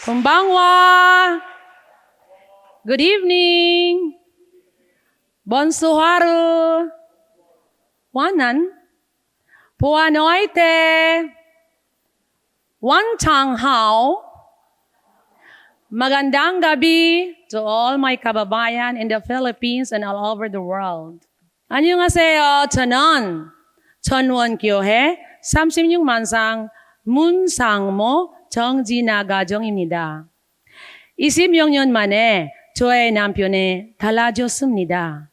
Konbanwa. Good evening. Bonsoir. Wanan. Boa noite. Wantang hao. Magandang gabi to all my kababayan in the Philippines and all over the world. 안녕하세요. 저는 천원교회 36만상 문상모 정진아 가정입니다. 26년 만에 저의 남편이 달라졌습니다.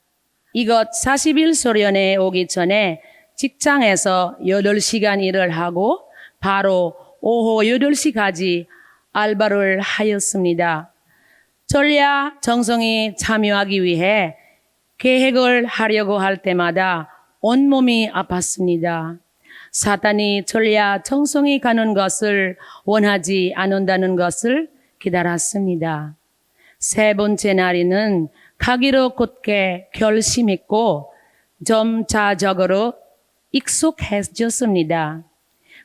이곳 40일 소련에 오기 전에 직장에서 8시간 일을 하고 바로 오후 8시까지 알바를 하였습니다. 전략 정성이 참여하기 위해 계획을 하려고 할 때마다 온몸이 아팠습니다. 사탄이 전략 정성이 가는 것을 원하지 않는다는 것을 깨달았습니다. 세 번째 날에는 가기로 굳게 결심했고 점차적으로 익숙해졌습니다.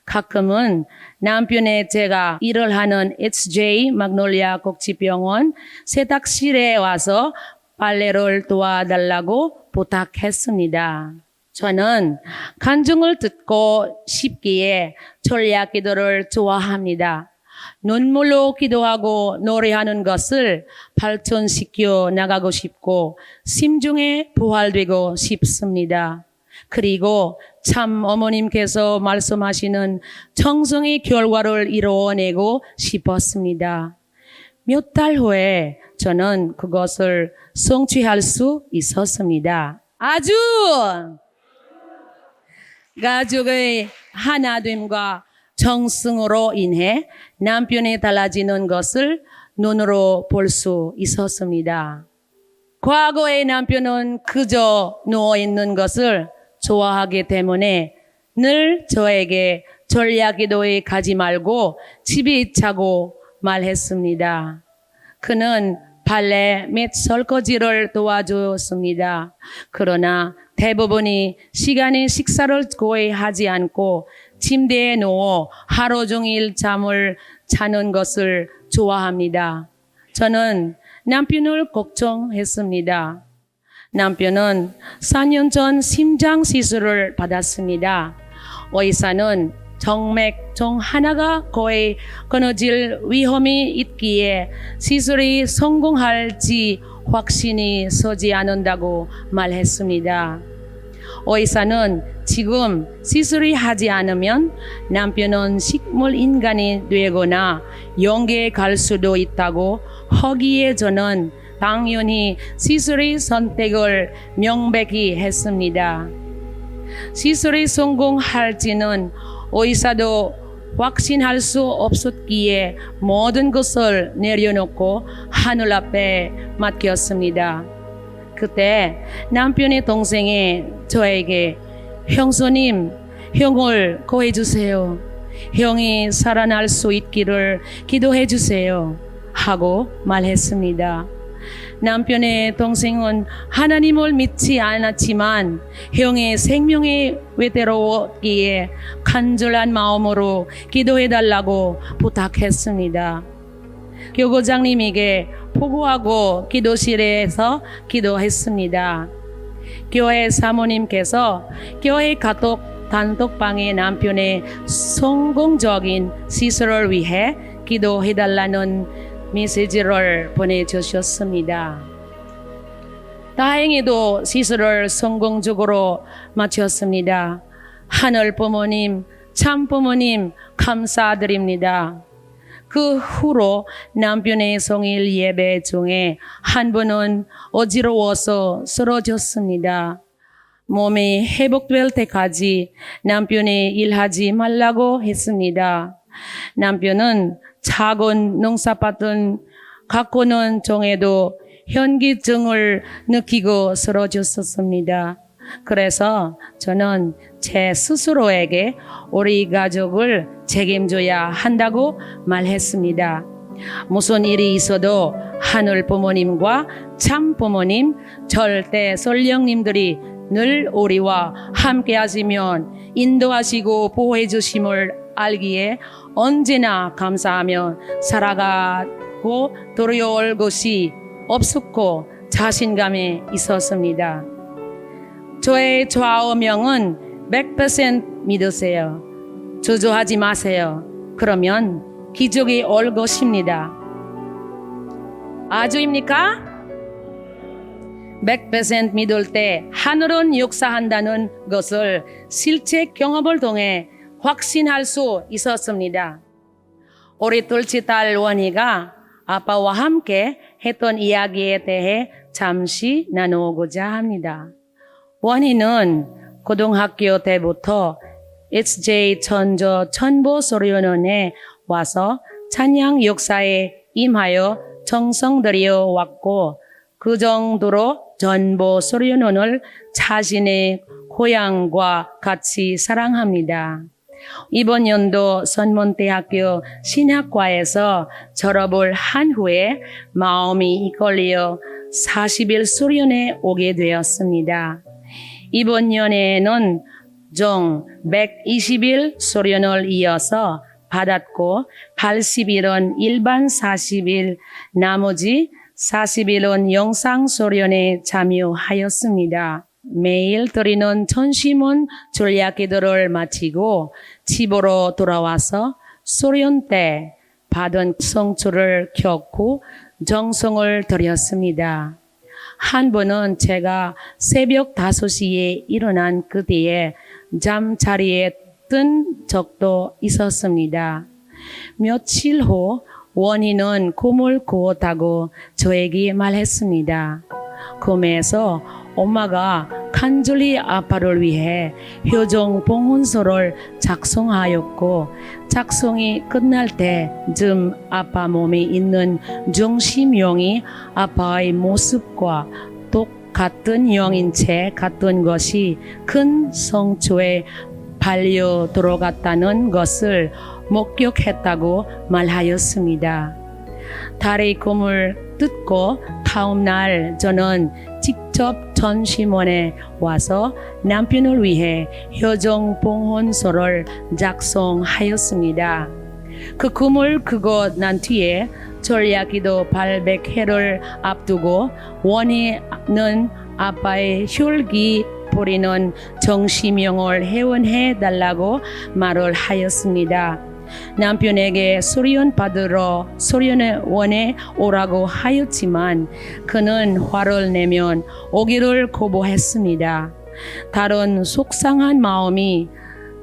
가끔은 남편의 제가 일을 하는 HJ magnolia 국제병원 세탁실에 와서 빨래를 도와달라고 부탁했습니다. 저는 간증을 듣고 싶기에 전략 기도를 좋아합니다. 눈물로 기도하고 노래하는 것을 발전시켜 나가고 싶고 심중에 부활되고 싶습니다. 그리고 참 어머님께서 말씀하시는 정성의 결과를 이루어내고 싶었습니다. 몇 달 후에 저는 그것을 성취할 수 있었습니다. 아주 가족의 하나됨과 정성으로 인해 남편이 달라지는 것을 눈으로 볼 수 있었습니다. 과거의 남편은 그저 누워있는 것을 좋아하기 때문에 늘 저에게 전략 기도에 가지 말고 집에 있자고 말했습니다. 그는 빨래 및 설거지를 도와주었습니다. 그러나 대부분이 시간에 식사를 거의 하지 않고 침대에 누워 하루 종일 잠을 자는 것을 좋아합니다. 저는 남편을 걱정했습니다. 남편은 4년 전 심장 시술을 받았습니다. 의사는 정맥 하나가 거의 끊어질 위험이 있기에 시술이 성공할지 확신이 서지 않는다고 말했습니다. 의사는 지금 시술이 하지 않으면 남편은 식물 인간이 되거나 영계에 갈 수도 있다고 하기에 저는 당연히 시술의 선택을 명백히 했습니다. 시술이 성공할지는 의사도 확신할 수 없었기에 모든 것을 내려놓고 하늘 앞에 맡겼습니다. 그때 남편의 동생이 저에게 형수님, 형을 구해주세요. 형이 살아날 수 있기를 기도해주세요. 하고 말했습니다. 남편의 동생은 하나님을 믿지 않았지만 형의 생명이 외로웠기에 간절한 마음으로 기도해달라고 부탁했습니다. 교구장님에게 보고하고 기도실에서 기도했습니다. 교회 사모님께서 교회 가족 단톡방에 남편의 성공적인 시술을 위해 기도해달라는 메시지를 보내주셨습니다. 다행히도 시술을 성공적으로 마쳤습니다. 하늘 부모님, 참 부모님 감사드립니다. 그 후로 남편의 성일 예배 중에 한 번은 어지러워서 쓰러졌습니다. 몸이 회복될 때까지 남편이 일하지 말라고 했습니다. 남편은 작은 농사밭은 가꾸는 중에도 현기증을 느끼고 쓰러졌었습니다. 그래서 저는 제 스스로에게 우리 가족을 책임져야 한다고 말했습니다. 무슨 일이 있어도 하늘 부모님과 참 부모님, 절대 선령님들이 늘 우리와 함께 하시면 인도하시고 보호해 주심을 알기에 언제나 감사하며 살아가고 두려울 것이 없었고 자신감이 있었습니다. 저의 좌우명은 100% 믿으세요. 주저하지 마세요. 그러면 기적이 올 것입니다. 아주입니까? 100% 믿을 때 하늘은 역사한다는 것을 실제 경험을 통해 확신할 수 있었습니다. 우리 둘째 딸 원희가 아빠와 함께 했던 이야기에 대해 잠시 나누고자 합니다. 원희는 고등학교 때부터 SJ 천저 천보소련원에 와서 찬양 역사에 임하여 정성 들여 왔고 그 정도로 전보소련원을 자신의 고향과 같이 사랑합니다. 이번 연도 선문대학교 신학과에서 졸업을 한 후에 마음이 이끌려 40일 수련에 오게 되었습니다. 이번 연에는 총 120일 수련을 이어서 받았고 80일은 일반 40일, 나머지 40일은 영상 수련에 참여하였습니다. 매일 드리는 전심원 전략기도를 마치고 집으로 돌아와서 수련 때 받은 성취를 겪고 정성을 들였습니다. 한 번은 제가 새벽 5시에 일어난 그때에 잠자리에 뜬 적도 있었습니다. 며칠 후 원희는 꿈을 꾸었다고 저에게 말했습니다. 꿈에서 엄마가 간절히 아빠를 위해 효정 봉헌서를 작성하였고 작성이 끝날 때쯤 아빠 몸에 있는 중심형이 아빠의 모습과 똑같은 영인체 같은 것이 큰 성취에 발려 들어갔다는 것을 목격했다고 말하였습니다. 달의 꿈을 듣고 다음 날 저는 직접 전심원에 와서 남편을 위해 효정 봉헌서를 작성하였습니다. 그 꿈을 꾸고 난 뒤에 전략기도 800회를 앞두고 원희는 아빠의 혈기 부리는 정심형을 회원해 달라고 말을 하였습니다. 남편에게 수련 받으러 수련원에 오라고 하였지만 그는 화를 내면 오기를 거부했습니다. 다른 속상한 마음이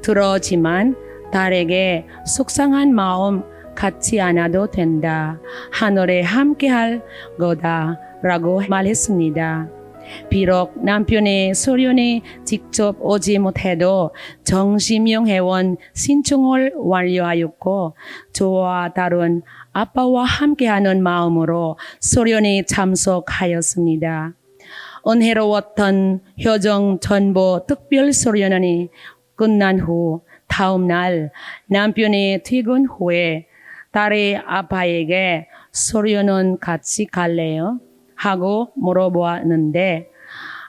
들었지만 딸에게 속상한 마음 갖지 않아도 된다. 하늘에 함께할 거다라고 말했습니다. 비록 남편의 수련에 직접 오지 못해도 정심형 회원 신청을 완료하였고 저와 다른 아빠와 함께하는 마음으로 수련에 참석하였습니다. 은혜로웠던 효정 전보 특별 수련원이 끝난 후 다음 날 남편의 퇴근 후에 딸의 아빠에게 수련원 같이 갈래요? 하고 물어보았는데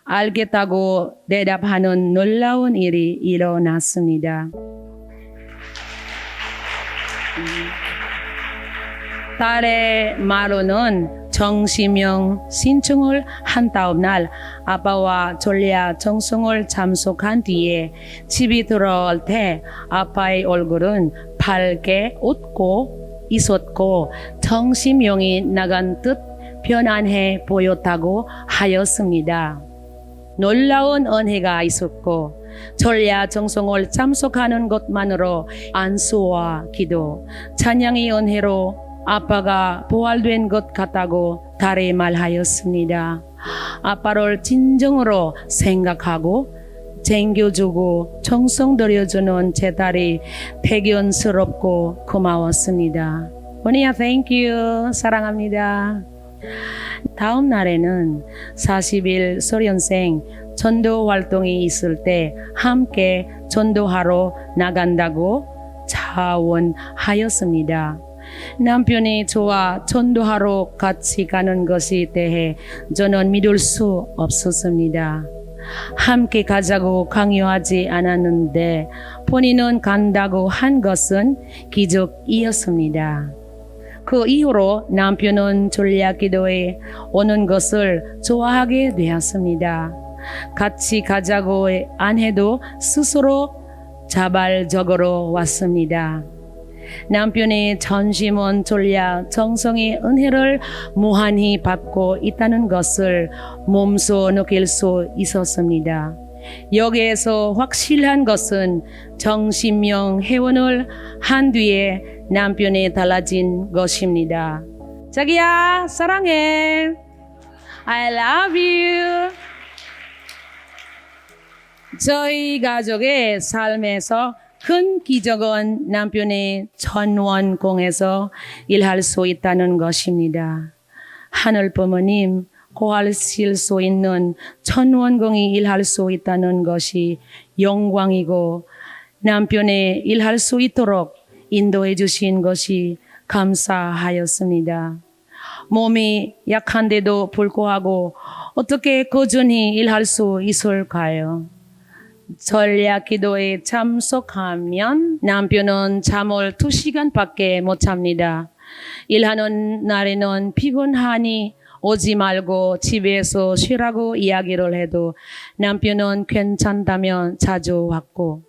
알겠다고 대답하는 놀라운 일이 일어났습니다. 딸의 말로는 정심형 신청을 한 다음 날 아빠와 전략 정성을 참석한 뒤에 집에 들어올 때 아빠의 얼굴은 밝게 웃고 있었고 정심형이 나간 듯 편안해 보였다고 하였습니다. 놀라운 은혜가 있었고 전략 정성을 참석하는 것만으로 안수와 기도, 찬양의 은혜로 아빠가 부활된 것 같다고 딸이 말하였습니다. 아빠를 진정으로 생각하고 챙겨주고 정성 들여주는 제 딸이 대견스럽고 고마웠습니다. 원희야, thank you. 사랑합니다. 다음 날에는 40일 수련생 전도 활동이 있을 때 함께 전도하러 나간다고 자원하였습니다. 남편이 저와 전도하러 같이 가는 것에 대해 저는 믿을 수 없었습니다. 함께 가자고 강요하지 않았는데 본인은 간다고 한 것은 기적이었습니다. 그 이후로 남편은 전략기도에 오는 것을 좋아하게 되었습니다. 같이 가자고 안 해도 스스로 자발적으로 왔습니다. 남편의 전심원 전략 정성의 은혜를 무한히 받고 있다는 것을 몸소 느낄 수 있었습니다. 여기에서 확실한 것은 정신명 회원을 한 뒤에 남편이 달라진 것입니다. 자기야, 사랑해. I love you. 저희 가족의 삶에서 큰 기적은 남편의 천원공에서 일할 수 있다는 것입니다. 하늘 부모님, 고하실 수 있는 천원공이 일할 수 있다는 것이 영광이고 남편의 일할 수 있도록 인도해 주신 것이 감사하였습니다. 몸이 약한데도 불구하고 어떻게 꾸준히 일할 수 있을까요? 전략 기도에 참석하면 남편은 잠을 2시간밖에 못 잡니다. 일하는 날에는 피곤하니 오지 말고 집에서 쉬라고 이야기를 해도 남편은 괜찮다며 자주 왔고,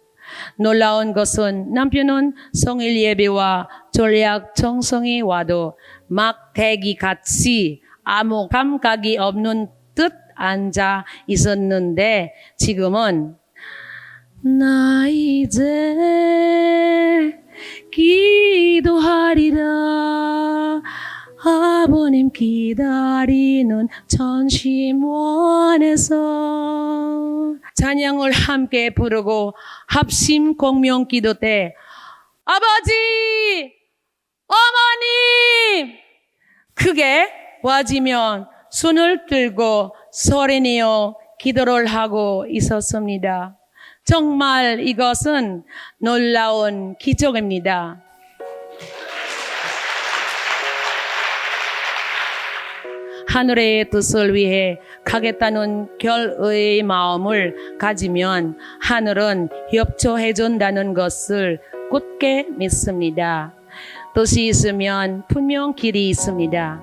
놀라운 것은 남편은 성일 예배와 전략 정성이 와도 막 대기같이 아무 감각이 없는 듯 앉아 있었는데 지금은 나 이제 기도하리라 아버님 기다리는 전심원에서 찬양을 함께 부르고 합심 공명 기도 때 아버지 어머님 크게 와지면 손을 들고 소리내어 기도를 하고 있었습니다. 정말 이것은 놀라운 기적입니다. 하늘의 뜻을 위해 가겠다는 결의의 마음을 가지면 하늘은 협조해 준다는 것을 굳게 믿습니다. 뜻이 있으면 분명 길이 있습니다.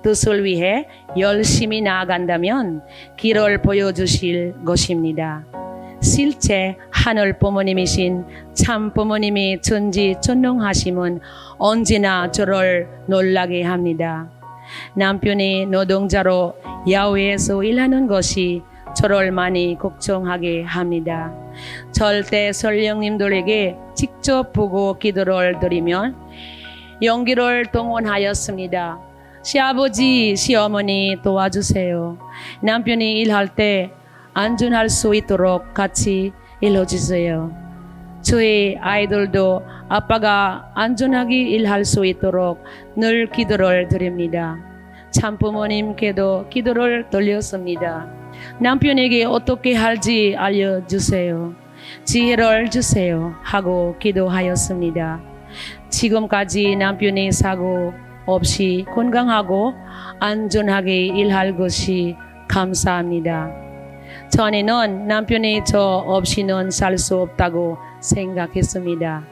뜻을 위해 열심히 나아간다면 길을 보여주실 것입니다. 실제 하늘 부모님이신 참 부모님이 전지전능하심은 언제나 저를 놀라게 합니다. 남편이 노동자로 야외에서 일하는 것이 저를 많이 걱정하게 합니다. 절대 성령님들에게 직접 보고 기도를 드리면 용기를 동원하였습니다. 시아버지, 시어머니 도와주세요. 남편이 일할 때 안전할 수 있도록 같이 일해주세요. 저희 아이들도 아빠가 안전하게 일할 수 있도록 늘 기도를 드립니다. 참 부모님께도 기도를 돌렸습니다. 남편에게 어떻게 할지 알려주세요. 지혜를 주세요 하고 기도하였습니다. 지금까지 남편이 사고 없이 건강하고 안전하게 일할 것이 감사합니다. 전에는 남편이 저 없이는 살 수 없다고 생각했습니다.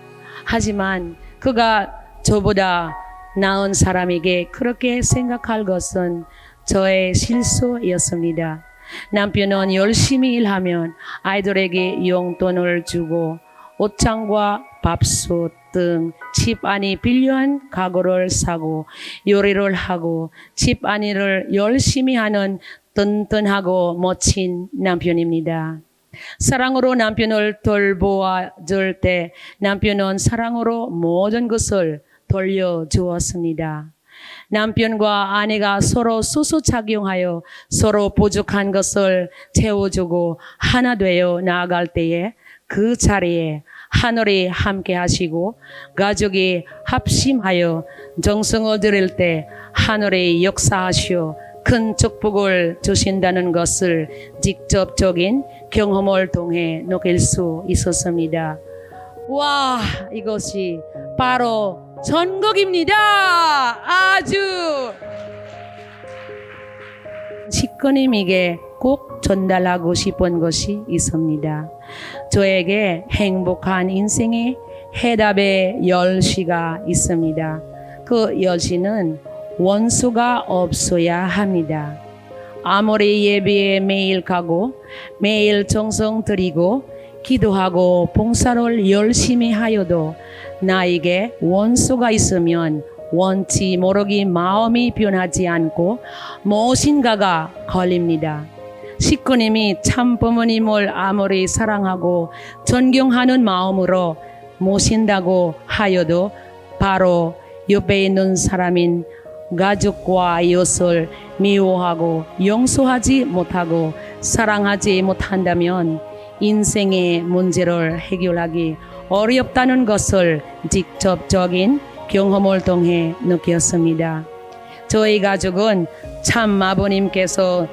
하지만 그가 저보다 나은 사람에게 그렇게 생각할 것은 저의 실수였습니다. 남편은 열심히 일하면 아이들에게 용돈을 주고 옷장과 밥솥 등 집안이 필요한 가구를 사고 요리를 하고 집안일을 열심히 하는 든든하고 멋진 남편입니다. 사랑으로 남편을 돌보아줄 때 남편은 사랑으로 모든 것을 돌려주었습니다. 남편과 아내가 서로 수수작용하여 서로 부족한 것을 채워주고 하나 되어 나아갈 때에 그 자리에 하늘이 함께 하시고 가족이 합심하여 정성을 드릴 때 하늘이 역사하시어 큰 축복을 주신다는 것을 직접적인 경험을 통해 느낄 수 있었습니다. 와, 이것이 바로 전국입니다. 아주 식구님에게 꼭 전달하고 싶은 것이 있습니다. 저에게 행복한 인생의 해답의 열쇠가 있습니다. 그 열쇠는 원수가 없어야 합니다. 아무리 예배에 매일 가고 매일 정성 드리고 기도하고 봉사를 열심히 하여도 나에게 원수가 있으면 원치 모르게 마음이 변하지 않고 무엇인가가 걸립니다. 식구님이 참 부모님을 아무리 사랑하고 존경하는 마음으로 모신다고 하여도 바로 옆에 있는 사람인 가족과 이웃을 미워하고 용서하지 못하고 사랑하지 못한다면 인생의 문제를 해결하기 어렵다는 것을 직접적인 경험을 통해 느꼈습니다. 저희 가족은 참 아버님께서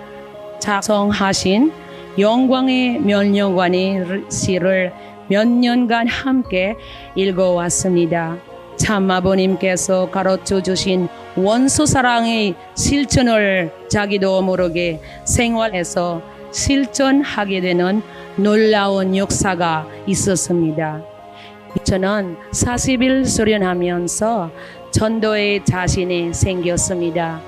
작성하신 영광의 멸령관의 시를 몇 년간 함께 읽어왔습니다. 참 아버님께서 가르쳐 주신 원수 사랑의 실천을 자기도 모르게 생활에서 실천하게 되는 놀라운 역사가 있었습니다. 저는 40일 수련하면서 전도의 자신이 생겼습니다.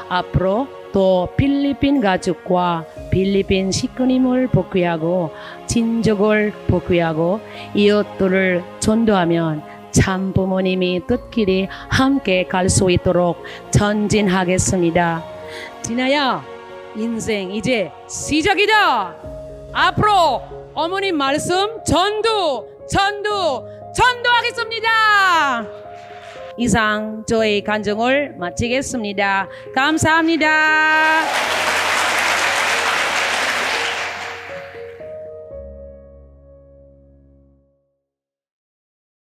앞으로 또 필리핀 가족과 필리핀 식구님을 복귀하고 친족을 복귀하고 이웃들을 전도하면 참 부모님이 뜻끼리 함께 갈 수 있도록 전진하겠습니다. 진아야, 인생 이제 시작이다. 앞으로 어머님 말씀 전도하겠습니다. 이상 저의 간증을 마치겠습니다. 감사합니다.